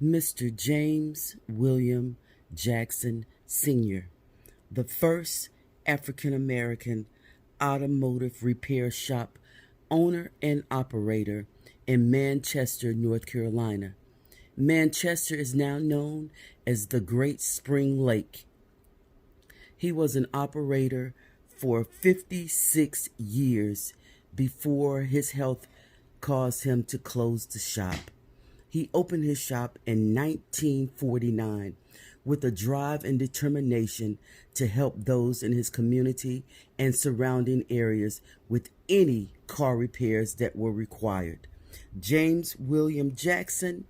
Mr. James William Jackson Sr., the first African American automotive repair shop owner and operator in Manchester, North Carolina. Manchester is now known as the Great Spring Lake. He was an operator for 56 years before his health caused him to close the shop. He opened his shop in 1949 with a drive and determination to help those in his community and surrounding areas with any car repairs that were required. James William Jackson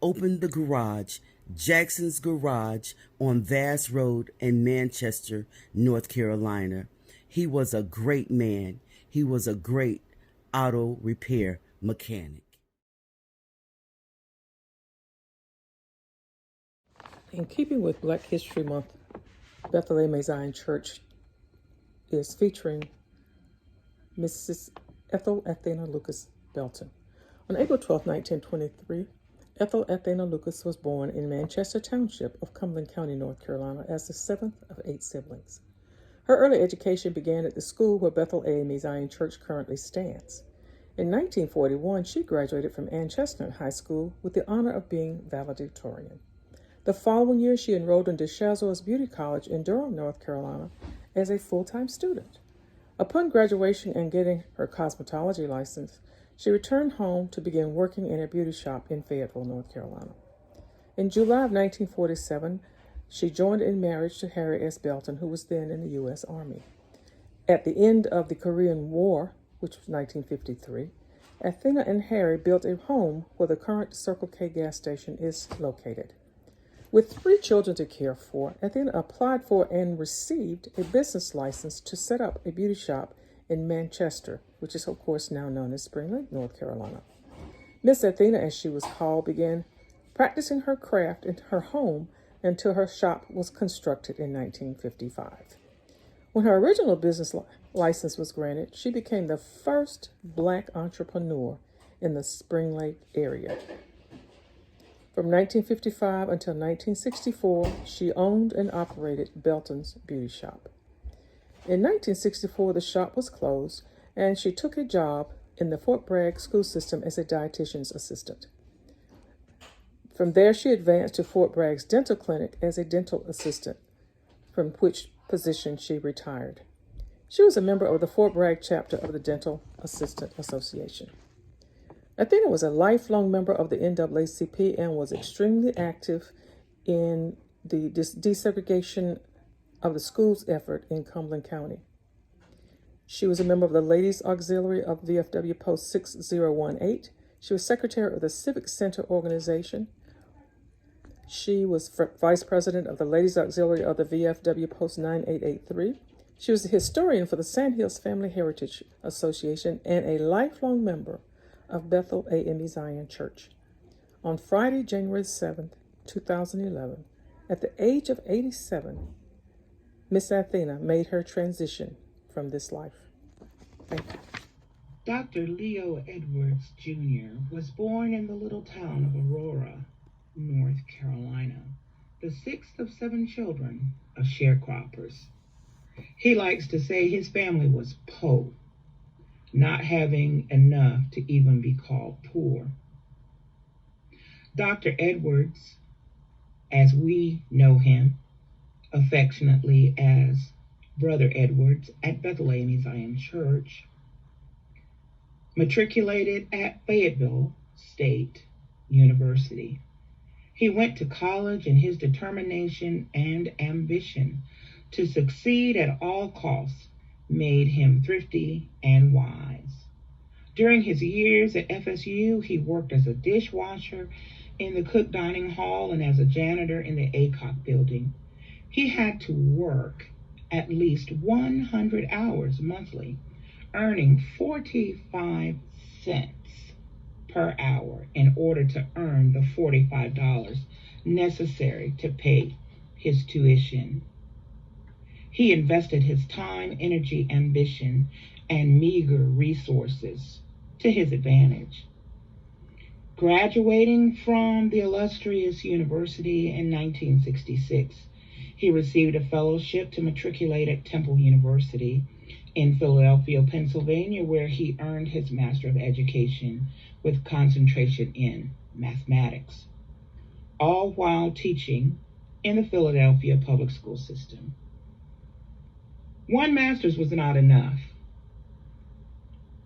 opened the garage, Jackson's Garage, on Vass Road in Manchester, North Carolina. He was a great man. He was a great auto repair mechanic. In keeping with Black History Month, Bethel AME Zion Church is featuring Mrs. Ethel Athena Lucas Belton. On April 12, 1923, Ethel Athena Lucas was born in Manchester Township of Cumberland County, North Carolina, as the seventh of 8 siblings. Her early education began at the school where Bethel AME Zion Church currently stands. In 1941, she graduated from Ann Chestnut High School with the honor of being valedictorian. The following year, she enrolled in DeShazo's Beauty College in Durham, North Carolina, as a full-time student. Upon graduation and getting her cosmetology license, she returned home to begin working in a beauty shop in Fayetteville, North Carolina. In July of 1947, she joined in marriage to Harry S. Belton, who was then in the U.S. Army. At the end of the Korean War, which was 1953, Athena and Harry built a home where the current Circle K gas station is located. With 3 children to care for, Athena applied for and received a business license to set up a beauty shop in Manchester, which is, of course, now known as Spring Lake, North Carolina. Miss Athena, as she was called, began practicing her craft in her home until her shop was constructed in 1955. When her original business license was granted, she became the first Black entrepreneur in the Spring Lake area. From 1955 until 1964, she owned and operated Belton's Beauty Shop. In 1964, the shop was closed, and she took a job in the Fort Bragg school system as a dietitian's assistant. From there, she advanced to Fort Bragg's dental clinic as a dental assistant, from which position she retired. She was a member of the Fort Bragg chapter of the Dental Assistant Association. Athena was a lifelong member of the NAACP and was extremely active in the desegregation of the schools effort in Cumberland County. She was a member of the Ladies Auxiliary of VFW Post 6018. She was secretary of the Civic Center organization. She was vice president of the Ladies Auxiliary of the VFW Post 9883. She was a historian for the Sandhills Family Heritage Association and a lifelong member of Bethel AME Zion Church. On Friday, January 7th, 2011, at the age of 87, Miss Athena made her transition from this life. Thank you. Dr. Leo Edwards Jr. was born in the little town of Aurora, North Carolina, the 6th of 7 children of sharecroppers. He likes to say his family was po, not having enough to even be called poor. Dr. Edwards, as we know him affectionately as Brother Edwards at Bethel AME Zion Church, matriculated at Fayetteville State University. He went to college, and his determination and ambition to succeed at all costs made him thrifty and wise. During his years at FSU, he worked as a dishwasher in the Cook Dining Hall and as a janitor in the ACOC building. He had to work at least 100 hours monthly, earning 45 cents per hour in order to earn the $45 necessary to pay his tuition. He invested his time, energy, ambition, and meager resources to his advantage. Graduating from the illustrious university in 1966, he received a fellowship to matriculate at Temple University in Philadelphia, Pennsylvania, where he earned his Master of Education with concentration in mathematics, all while teaching in the Philadelphia public school system. One master's was not enough.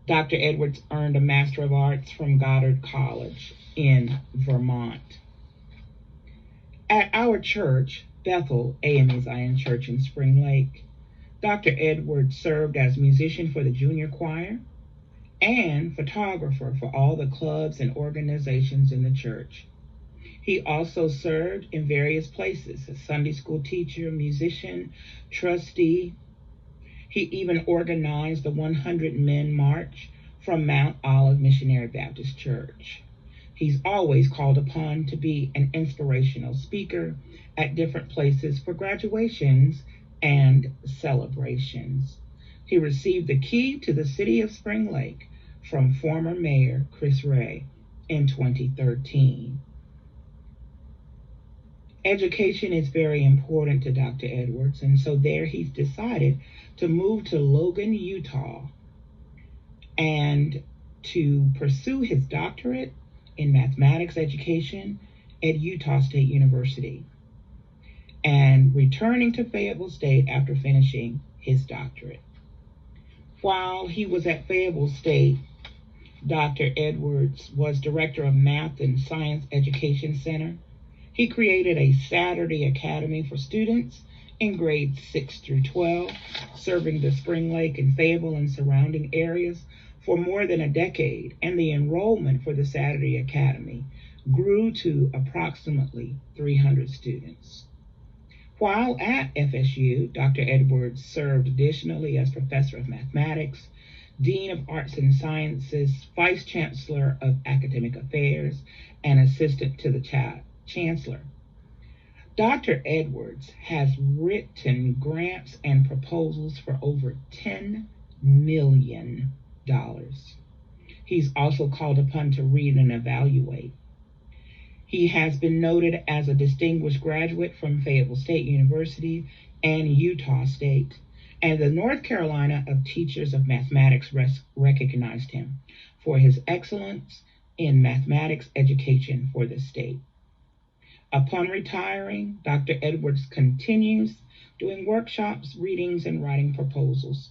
Dr. Edwards earned a Master of Arts from Goddard College in Vermont. At our church, Bethel AME Zion Church in Spring Lake, Dr. Edwards served as musician for the junior choir and photographer for all the clubs and organizations in the church. He also served in various places as Sunday school teacher, musician, trustee. He even organized the 100 Men March from Mount Olive Missionary Baptist Church. He's always called upon to be an inspirational speaker at different places for graduations and celebrations. He received the key to the city of Spring Lake from former Mayor Chris Ray in 2013. Education is very important to Dr. Edwards, and so there he's decided to move to Logan, Utah, and to pursue his doctorate in mathematics education at Utah State University, and returning to Fayetteville State after finishing his doctorate. While he was at Fayetteville State, Dr. Edwards was director of Math and Science Education Center. He created a Saturday Academy for students in grades 6 through 12, serving the Spring Lake and Fayetteville and surrounding areas for more than a decade, and the enrollment for the Saturday Academy grew to approximately 300 students. While at FSU, Dr. Edwards served additionally as professor of mathematics, dean of arts and sciences, vice chancellor of academic affairs, and assistant to the chancellor. Dr. Edwards has written grants and proposals for over $10 million. He's also called upon to read and evaluate. He has been noted as a distinguished graduate from Fayetteville State University and Utah State, and the North Carolina of Teachers of Mathematics recognized him for his excellence in mathematics education for the state. Upon retiring, Dr. Edwards continues doing workshops, readings, and writing proposals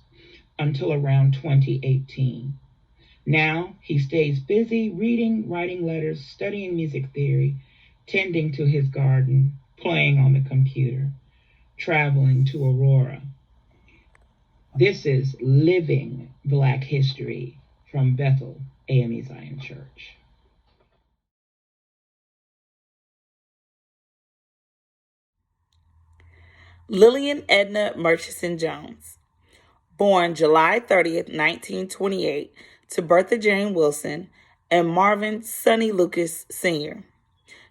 until around 2018. Now he stays busy reading, writing letters, studying music theory, tending to his garden, playing on the computer, traveling to Aurora. This is Living Black History from Bethel AME Zion Church. Lillian Edna Murchison Jones, born July 30th, 1928, to Bertha Jane Wilson and Marvin Sonny Lucas Sr.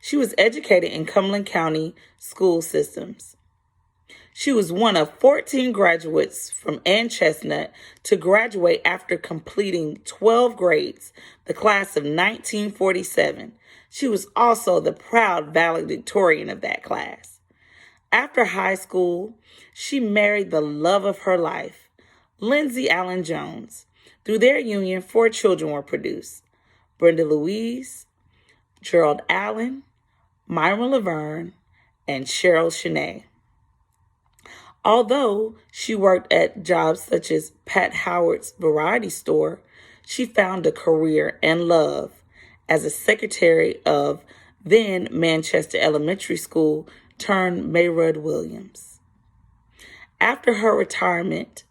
She was educated in Cumberland County school systems. She was one of 14 graduates from Ann Chestnut to graduate after completing 12 grades, the class of 1947. She was also the proud valedictorian of that class. After high school, she married the love of her life, Lindsay Allen Jones. Through their union, 4 children were produced: Brenda Louise, Gerald Allen, Myra Laverne, and Cheryl Shanae. Although she worked at jobs such as Pat Howard's variety store, she found a career and love as a secretary of then Manchester Elementary School turned Mayrudd Williams. After her retirement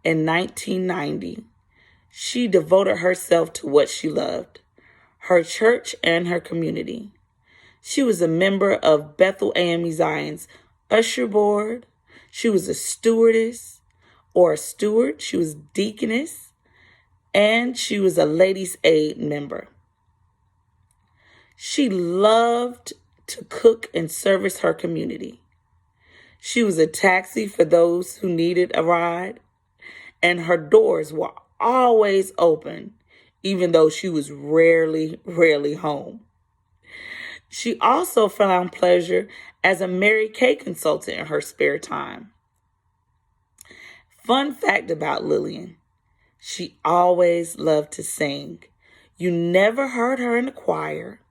in 1990, she devoted herself to what she loved, her church and her community. She was a member of Bethel AME Zion's usher board. She was a stewardess or a steward. She was deaconess, and she was a ladies' aid member. She loved to cook and service her community. She was a taxi for those who needed a ride, and her doors were always open even though she was rarely home. She also found pleasure as a Mary Kay consultant in her spare time. Fun fact about Lillian, she always loved to sing. You never heard her in the choir,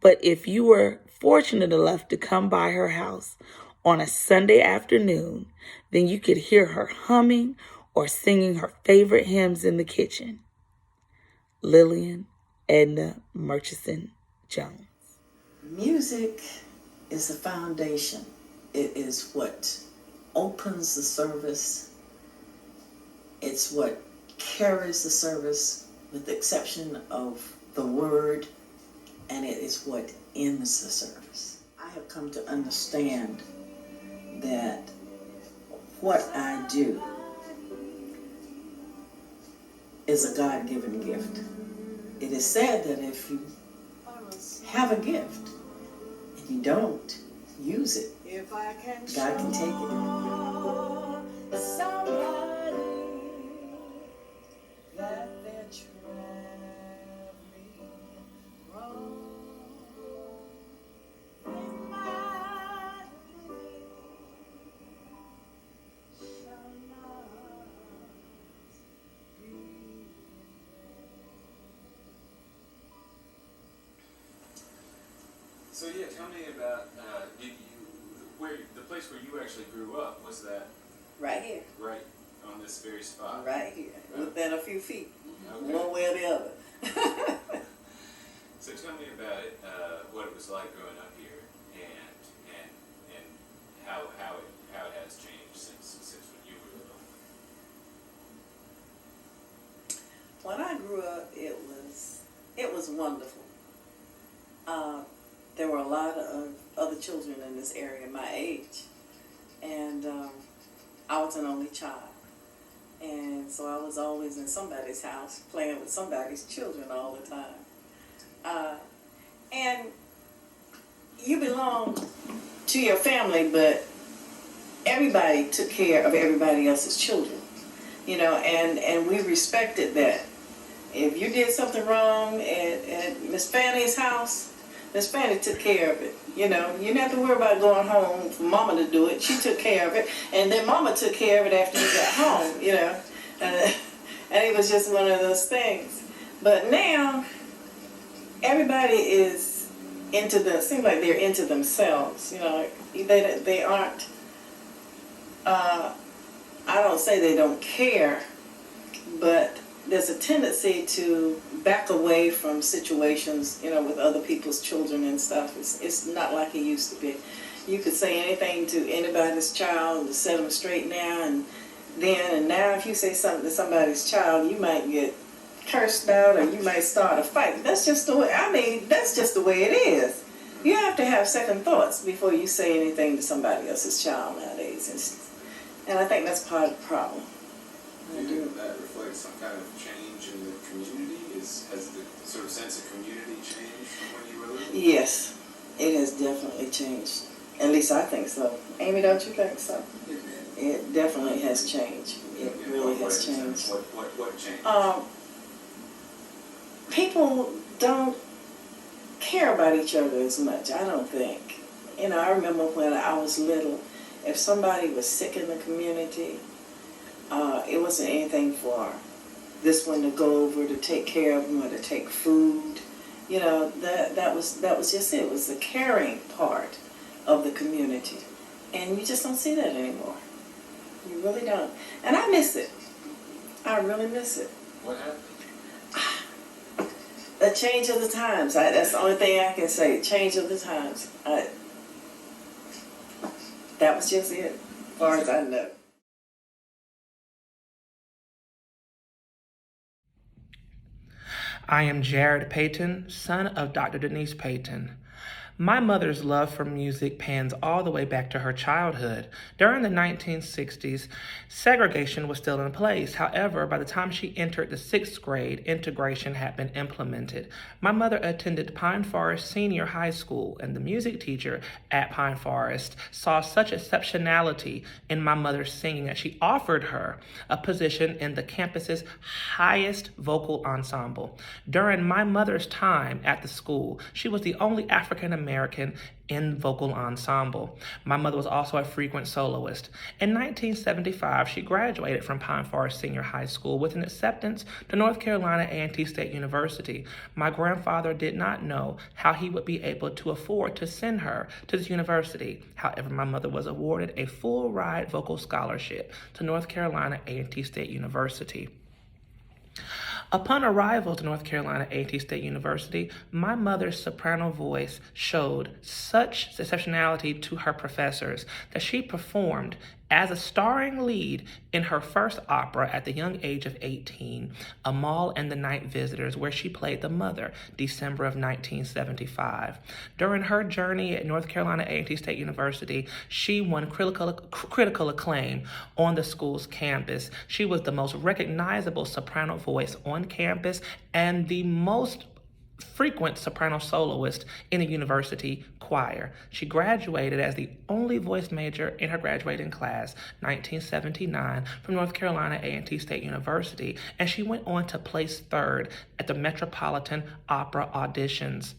but if you were fortunate enough to come by her house on a Sunday afternoon, then you could hear her humming or singing her favorite hymns in the kitchen. Lillian Edna Murchison Jones. Music is the foundation. It is what opens the service. It's what carries the service, with the exception of the word, and it is what ends the service. I have come to understand that what I do is a God-given gift. It is said that if you have a gift and you don't use it, God can take it. Somebody that they're traveling wrong. So yeah, tell me about the place where you actually grew up. Was that Right here, right on this very spot? right here, within a few feet, Okay. one way or the other. So tell me about it. What it was like growing up here, and how it has changed since when you were little. When I grew up, it was wonderful. There were a lot of other children in this area my age, and I was an only child, and so I was always in somebody's house playing with somebody's children all the time. And you belong to your family, but everybody took care of everybody else's children, and we respected that. If you did something wrong at Miss Fanny's house, Miss Fanny took care of it. You didn't have to worry about going home for Mama to do it. She took care of it, and then Mama took care of it after you got home. And it was just one of those things. But now, everybody is seems like they're into themselves. They aren't. I don't say they don't care, but there's a tendency to back away from situations, with other people's children and stuff. It's not like it used to be. You could say anything to anybody's child to set them straight now and then, and now if you say something to somebody's child, you might get cursed out or you might start a fight. That's just the way, that's just the way it is. You have to have second thoughts before you say anything to somebody else's child nowadays. And I think that's part of the problem. Do you think that reflects some kind of change in the community? Has the sort of sense of community changed from when you were little? Yes, it has definitely changed. At least I think so. Amy, don't you think so? It definitely has changed. It really has changed. What changed? People don't care about each other as much, I don't think. I remember when I was little, if somebody was sick in the community, it wasn't anything for this one to go over to take care of them or to take food. That was just it. It was the caring part of the community. And you just don't see that anymore. You really don't. And I miss it. I really miss it. What happened? The change of the times. That's the only thing I can say. Change of the times. That was just it, as far as I know. I am Jared Payton, son of Dr. Denise Payton. My mother's love for music pans all the way back to her childhood. During the 1960s, segregation was still in place. However, by the time she entered the 6th grade, integration had been implemented. My mother attended Pine Forest Senior High School, and the music teacher at Pine Forest saw such exceptionality in my mother's singing that she offered her a position in the campus's highest vocal ensemble. During my mother's time at the school, she was the only African American in vocal ensemble. My mother was also a frequent soloist. In 1975, she graduated from Pine Forest Senior High School with an acceptance to North Carolina A&T State University. My grandfather did not know how he would be able to afford to send her to this university. However, my mother was awarded a full-ride vocal scholarship to North Carolina A&T State University. Upon arrival to North Carolina A&T State University, my mother's soprano voice showed such exceptionality to her professors that she performed as a starring lead in her first opera at the young age of 18, Amal and the Night Visitors, where she played the mother, December of 1975. During her journey at North Carolina A&T State University, she won critical acclaim on the school's campus. She was the most recognizable soprano voice on campus and the most frequent soprano soloist in the university choir. She graduated as the only voice major in her graduating class, 1979, from North Carolina A&T State University, and she went on to place 3rd at the Metropolitan Opera auditions.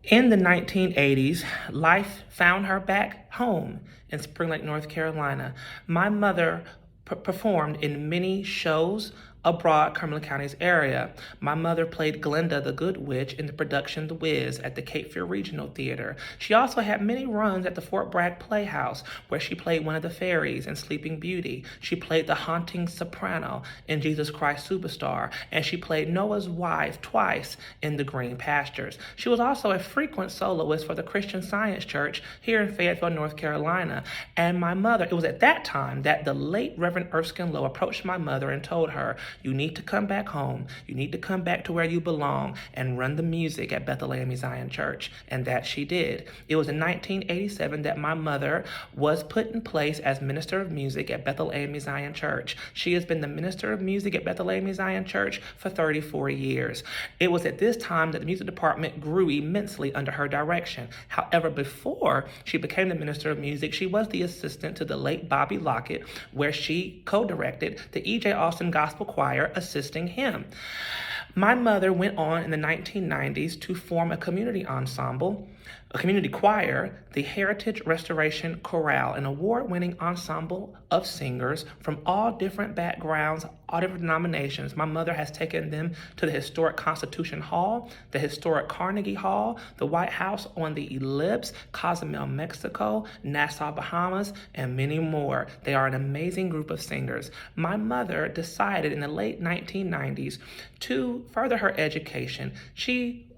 In the 1980s, life found her back home in Spring Lake, North Carolina. My mother performed in many shows abroad Cumberland County's area. My mother played Glinda the Good Witch in the production The Wiz at the Cape Fear Regional Theater. She also had many runs at the Fort Bragg Playhouse, where she played one of the fairies in Sleeping Beauty. She played the haunting soprano in Jesus Christ Superstar, and she played Noah's wife twice in The Green Pastures. She was also a frequent soloist for the Christian Science Church here in Fayetteville, North Carolina. And my mother, it was at that time that the late Reverend Erskine Lowe approached my mother and told her, "You need to come back home. You need to come back to where you belong and run the music at Bethel AME Zion Church." And that she did. It was in 1987 that my mother was put in place as Minister of Music at Bethel AME Zion Church. She has been the Minister of Music at Bethel AME Zion Church for 34 years. It was at this time that the music department grew immensely under her direction. However, before she became the Minister of Music, she was the assistant to the late Bobby Lockett, where she co-directed the E.J. Austin Gospel Choir, assisting him. My mother went on in the 1990s to form a community ensemble, a community choir, the Heritage Restoration Chorale, an award-winning ensemble of singers from all different backgrounds, all different denominations. My mother has taken them to the historic Constitution Hall, the historic Carnegie Hall, the White House on the Ellipse, Cozumel, Mexico, Nassau, Bahamas, and many more. They are an amazing group of singers. My mother decided in the late 1990s to further her education. She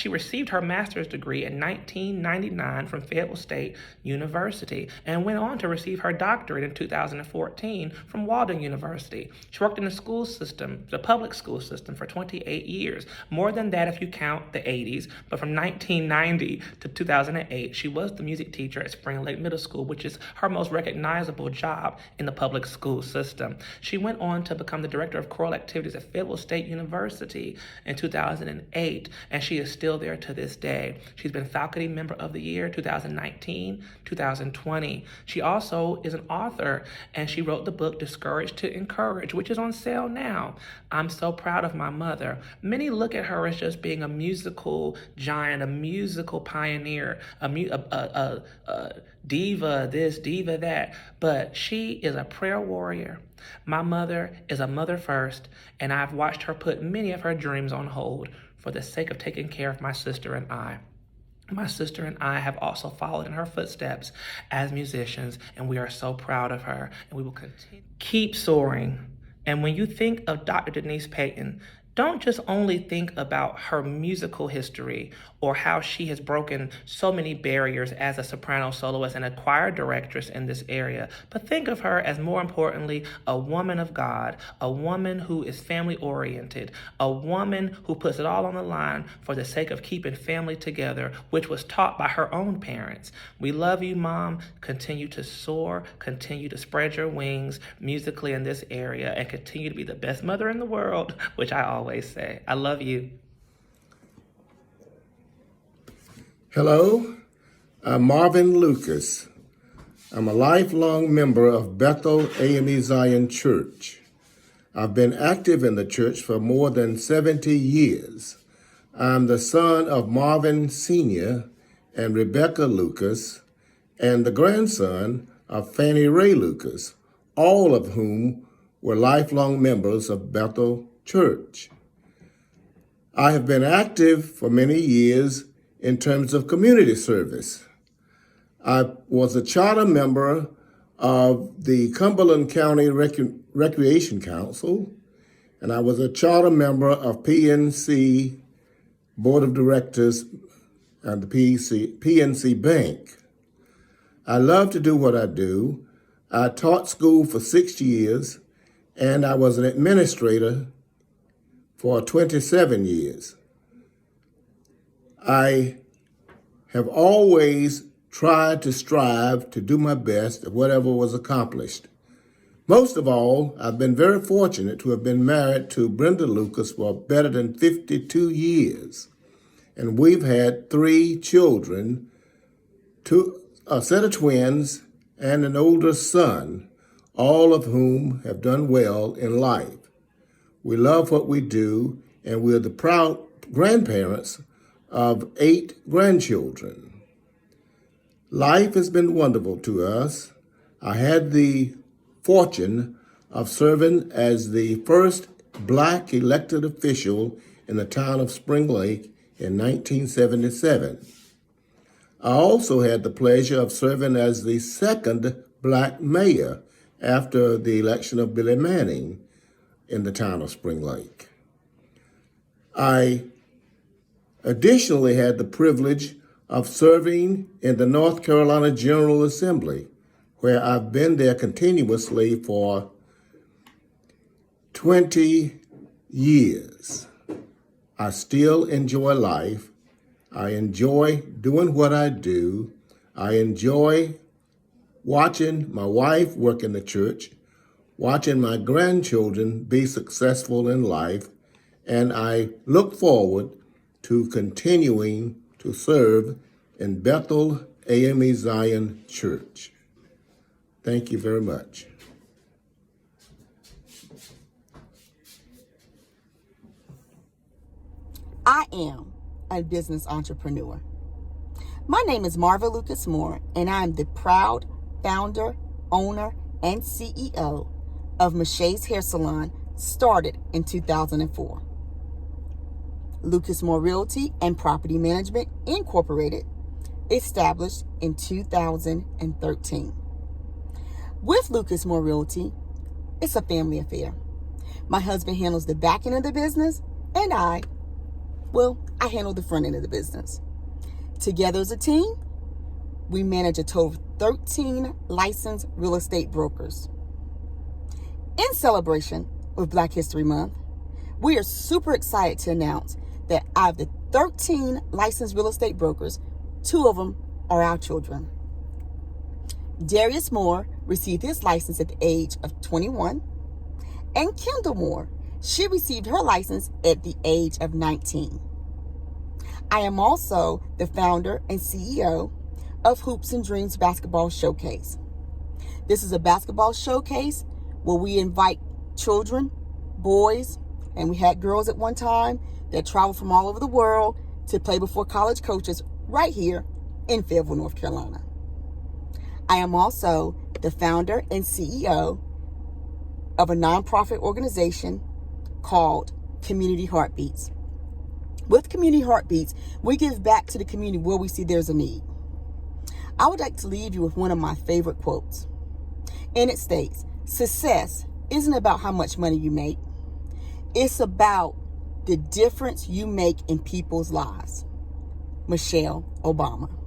received her master's degree in 1999 from Fayetteville State University and went on to receive her doctorate in 2014 from Walden University. She worked in the school system, the public school system, for 28 years. More than that if you count the 80s, but from 1990 to 2008, she was the music teacher at Spring Lake Middle School, which is her most recognizable job in the public school system. She went on to become the director of choral activities at Fayetteville State University in 2008. And she is still there to this day. She's been Faculty Member of the Year 2019, 2020. She also is an author, and she wrote the book Discouraged to Encourage, which is on sale now. I'm so proud of my mother. Many look at her as just being a musical giant, a musical pioneer, a diva this, diva that, but she is a prayer warrior. My mother is a mother first, and I've watched her put many of her dreams on hold for the sake of taking care of my sister and I. My sister and I have also followed in her footsteps as musicians, and we are so proud of her, and we will continue. Keep soaring. And when you think of Dr. Denise Payton, don't just only think about her musical history or how she has broken so many barriers as a soprano soloist and a choir directress in this area, but think of her as, more importantly, a woman of God, a woman who is family oriented, a woman who puts it all on the line for the sake of keeping family together, which was taught by her own parents. We love you, Mom. Continue to soar, continue to spread your wings musically in this area, and continue to be the best mother in the world, which I always say. I love you. Hello, I'm Marvin Lucas. I'm a lifelong member of Bethel AME Zion Church. I've been active in the church for more than 70 years. I'm the son of Marvin Sr. and Rebecca Lucas, and the grandson of Fannie Ray Lucas, all of whom were lifelong members of Bethel Church. I have been active for many years in terms of community service. I was a charter member of the Cumberland County Recreation Council, and I was a charter member of PNC Board of Directors and the PNC Bank. I love to do what I do. I taught school for 6 years, and I was an administrator for 27 years. I have always tried to strive to do my best at whatever was accomplished. Most of all, I've been very fortunate to have been married to Brenda Lucas for better than 52 years. And we've had 3 children, a set of twins, and an older son, all of whom have done well in life. We love what we do, and we're the proud grandparents of 8 grandchildren. Life has been wonderful to us. I had the fortune of serving as the first Black elected official in the town of Spring Lake in 1977. I also had the pleasure of serving as the second Black mayor after the election of Billy Manning in the town of Spring Lake. I additionally had the privilege of serving in the North Carolina General Assembly, where I've been there continuously for 20 years. I still enjoy life. I enjoy doing what I do. I enjoy watching my wife work in the church, watching my grandchildren be successful in life, and I look forward to continuing to serve in Bethel AME Zion Church. Thank you very much. I am a business entrepreneur. My name is Marva Lucas Moore, and I'm the proud founder, owner, and CEO of Michelle's Hair Salon, started in 2004. Lucas Moore Realty and Property Management Incorporated, established in 2013. With Lucas Moore Realty, it's a family affair. My husband handles the back end of the business, and I handle the front end of the business. Together as a team, we manage a total of 13 licensed real estate brokers. In celebration of Black History Month, we are super excited to announce that out of the 13 licensed real estate brokers, 2 of them are our children. Darius Moore received his license at the age of 21, and Kendall Moore, she received her license at the age of 19. I am also the founder and CEO of Hoops and Dreams Basketball Showcase. This is a basketball showcase where we invite children, boys, and we had girls at one time that travel from all over the world to play before college coaches right here in Fayetteville, North Carolina. I am also the founder and CEO of a nonprofit organization called Community Heartbeats. With Community Heartbeats, we give back to the community where we see there's a need. I would like to leave you with one of my favorite quotes. And it states, "Success isn't about how much money you make. It's about the difference you make in people's lives. Michelle Obama.